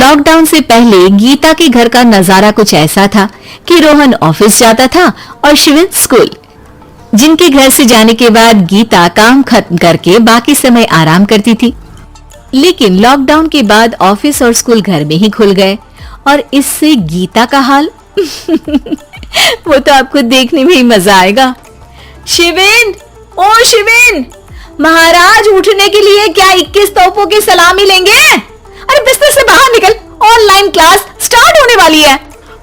Lockdown से पहले गीता के घर का नजारा कुछ ऐसा था कि रोहन ऑफिस जाता था और शिविन स्कूल। जिनके घर से जाने के बाद गीता काम खत्म करके बाकी समय आराम करती थी। लेकिन लॉकडाउन के बाद ऑफिस और स्कूल घर में ही खुल गए और इससे गीता का हाल वो तो आपको देखने में ही मजा आएगा। शिविन, ओ शिविन, महाराज उठने के लिए क्या 21 तोपों की सलामी लेंगे? अरे बिस्तर से बाहर निकल, ऑनलाइन क्लास स्टार्ट होने वाली है।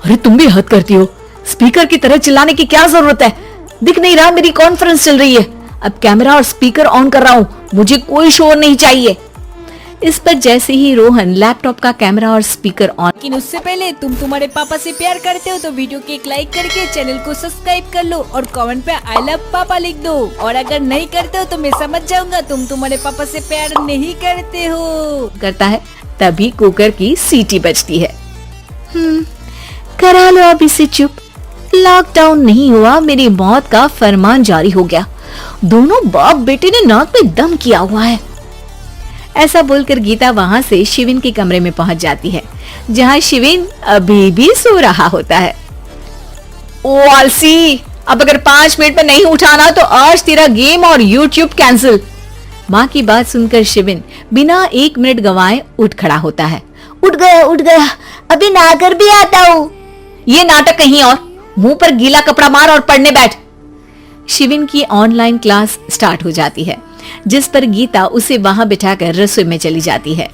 अरे तुम भी हद करती हो, स्पीकर की तरह चिल्लाने की क्या जरूरत है? दिख नहीं रहा मेरी कॉन्फ्रेंस चल रही है। अब कैमरा और स्पीकर ऑन कर रहा हूँ, मुझे कोई शोर नहीं चाहिए। इस पर जैसे ही रोहन लैपटॉप का कैमरा और स्पीकर ऑन। लेकिन उससे पहले तुम तुम्हारे पापा से प्यार करते हो तो वीडियो को एक लाइक करके चैनल को सब्सक्राइब कर लो और कमेंट पे आई लव पापा लिख दो। और अगर नहीं करते हो तो मैं समझ जाऊंगा तुम तुम्हारे पापा से प्यार नहीं करते हो। करता है तभी कुकर की सीटी बजती है। करा लो अब इसे चुप। लॉकडाउन नहीं हुआ, मेरी मौत का फरमान जारी हो गया। दोनों बाप बेटे ने नाक में दम किया हुआ है। ऐसा बोलकर गीता वहां से शिविन के कमरे में पहुंच जाती है, जहां शिविन अभी भी सो रहा होता है। ओ आलसी, अब अगर 5 मिनट में नहीं उठाना तो आज तेरा गेम और YouTube कैंसिल। माँ की बात सुनकर शिविन बिना 1 मिनट गंवाए उठ खड़ा होता है। उठ गया, अभी नहाकर भी आता हूँ। ये नाटक कहीं और, मुंह पर गीला कपड़ा मार और पढ़ने बैठ। शिविन की ऑनलाइन क्लास स्टार्ट हो जाती है, जिस पर गीता उसे वहां बिठाकर रसोई में चली जाती है।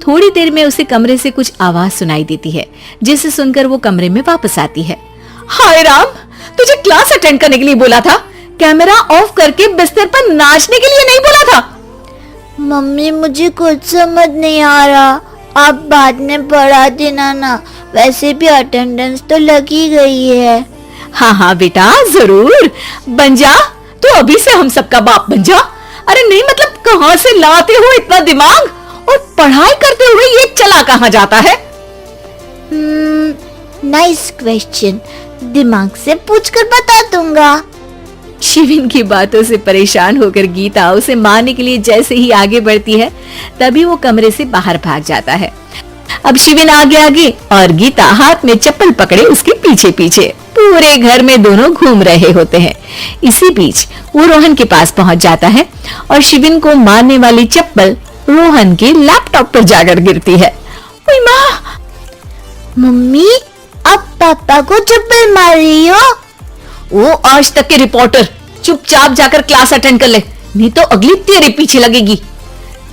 थोड़ी देर में उसे कमरे से कुछ आवाज सुनाई देती है, जिसे सुनकर वो कमरे में वापस आती है। हाय राम, तुझे क्लास अटेंड करने के लिए बोला था, कैमरा ऑफ करके बिस्तर पर नाचने के लिए नहीं बोला था। मम्मी मुझे कुछ समझ नहीं आ रहा, आप बाद में पढ़ा देना ना, वैसे भी अटेंडेंस तो लगी गई है। हाँ बेटा, जरूर बन जा, तो अभी से हम सबका बाप बन जा। अरे नहीं मतलब कहाँ से लाते हो इतना दिमाग, और पढ़ाई करते हुए ये चला कहाँ जाता है? नाइस क्वेश्चन, दिमाग से पूछकर बता दूंगा। शिविन की बातों से परेशान होकर गीता उसे मारने के लिए जैसे ही आगे बढ़ती है, तभी वो कमरे से बाहर भाग जाता है। अब शिविन आगे और गीता हाथ में चप्पल पकड़े उसके पीछे पीछे पूरे घर में दोनों घूम रहे होते हैं। इसी बीच वो रोहन के पास पहुंच जाता है और शिविन को मारने वाली चप्पल रोहन के लैपटॉप पर जाकर गिरती है। ओए माँ! मम्मी, अब पापा को चप्पल मार रही हो? वो आज तक के रिपोर्टर, चुपचाप जाकर क्लास अटेंड कर ले, नहीं तो अगली तेरे पीछे लगेगी।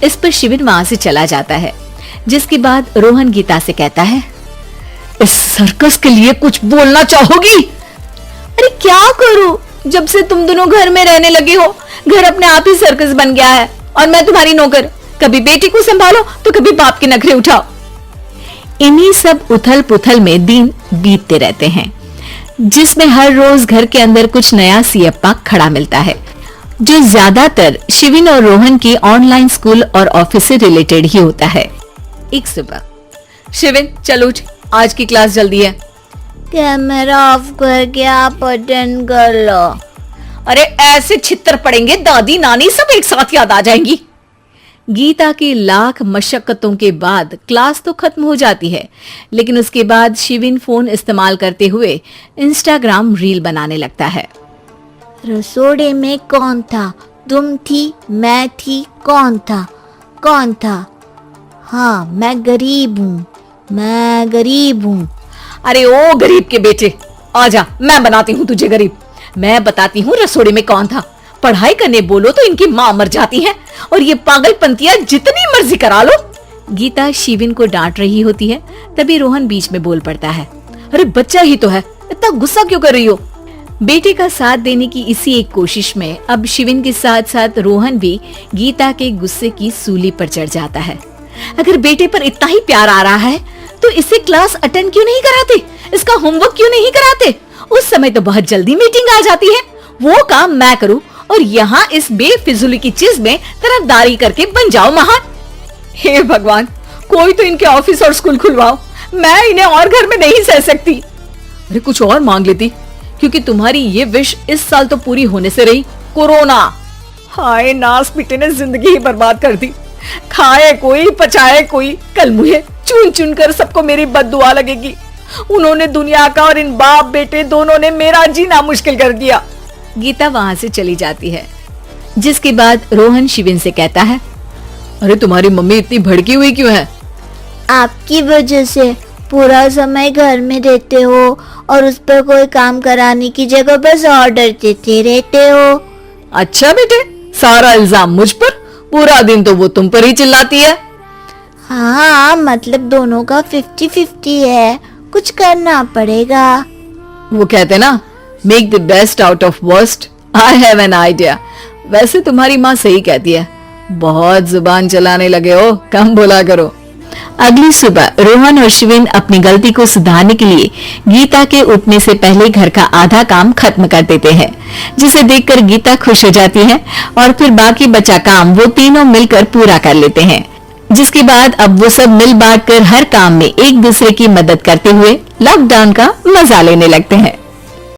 इस पर शिविन वहां से चला जाता है, जिसके बाद रोहन गीता से कहता है, इस सर्कस के लिए कुछ बोलना चाहोगी? अरे क्या करूं, जब से तुम दोनों घर में रहने लगे हो, घर अपने आप ही सर्कस बन गया है और मैं तुम्हारी नौकर। कभी बेटी को संभालो तो कभी बाप के नखरे उठाओ। इन्हीं सब उथल पुथल में दिन बीतते रहते हैं, जिसमें हर रोज घर के अंदर कुछ नया सियप्पा खड़ा मिलता है, जो ज्यादातर शिविन और रोहन के ऑनलाइन स्कूल और ऑफिस से रिलेटेड ही होता है। एक सुबह, शिविन चल उठ, आज की क्लास जल्दी है। कैमरा ऑफ करके आप अटेंड कर लो। अरे ऐसे छित्तर पड़ेंगे, दादी नानी सब एक साथ याद आ जाएंगी। गीता की लाख मशक्कतों के बाद क्लास तो खत्म हो जाती है, लेकिन उसके बाद शिविन फोन इस्तेमाल करते हुए इंस्टाग्राम रील बनाने लगता है। रसोड़े में कौन था? तुम थी, मैं थी, कौन था? हाँ, मैं गरीब हूँ। अरे ओ गरीब के बेटे, आजा, मैं बनाती हूँ तुझे गरीब। मैं बताती हूँ रसोड़े में कौन था। पढ़ाई करने बोलो तो इनकी माँ मर जाती है, और ये पागलपंतियां जितनी मर्जी करा लो। गीता शिविन को डांट रही होती है, तभी रोहन बीच में बोल पड़ता है। अरे बच्चा ही तो है, इतना गुस्सा क्यों कर रही हो? बेटे का साथ देने की इसी एक कोशिश में अब शिविन के साथ साथ रोहन भी गीता के गुस्से की सूली पर चढ़ जाता है। अगर बेटे पर इतना ही प्यार आ रहा है तो इसे क्लास अटेंड क्यों नहीं कराते, इसका होमवर्क क्यों नहीं कराते? उस समय तो बहुत जल्दी मीटिंग आ जाती है, वो काम मैं करूं और यहाँ इस बेफिजुली की चीज में तरफदारी करके बन जाओ महान। हे भगवान, कोई तो इनके ऑफिस और स्कूल खुलवाओ, मैं इन्हें और घर में नहीं सह सकती। अरे कुछ और मांग लेती, क्योंकि तुम्हारी ये विश इस साल तो पूरी होने से रही, कोरोना। हाय नास बेटे ने जिंदगी ही बर्बाद कर दी। खाए कोई, पचाए कोई, कल मुझे चुन चुन कर सबको मेरी बद्दुआ लगेगी। उन्होंने दुनिया का और इन बाप बेटे दोनों ने मेरा जीना मुश्किल कर दिया। गीता वहां से चली जाती है। जिसके बाद रोहन शिविन से कहता है, अरे तुम्हारी मम्मी इतनी भड़की हुई क्यों है? आपकी वजह से पूरा समय घर में रहते हो और उस पर कोई काम कराने की जगह बस ऑर्डर देते रहते हो। अच्छा बेटे, सारा इल्जाम मुझ पर, पूरा दिन तो वो तुम पर ही चिल्लाती है। हाँ, मतलब दोनों का 50-50 है, कुछ करना पड़ेगा। वो कहते ना, make the best out of worst. I have an idea. वैसे तुम्हारी माँ सही कहती है, बहुत जुबान चलाने लगे हो, कम बोला करो। अगली सुबह रोहन और शिविन अपनी गलती को सुधारने के लिए गीता के उठने से पहले घर का आधा काम खत्म कर देते हैं, जिसे देखकर गीता खुश हो जाती है और फिर बाकी बचा काम वो तीनों मिलकर पूरा कर लेते हैं। जिसके बाद अब वो सब मिल बांट कर हर काम में एक दूसरे की मदद करते हुए लॉकडाउन का मजा लेने लगते हैं।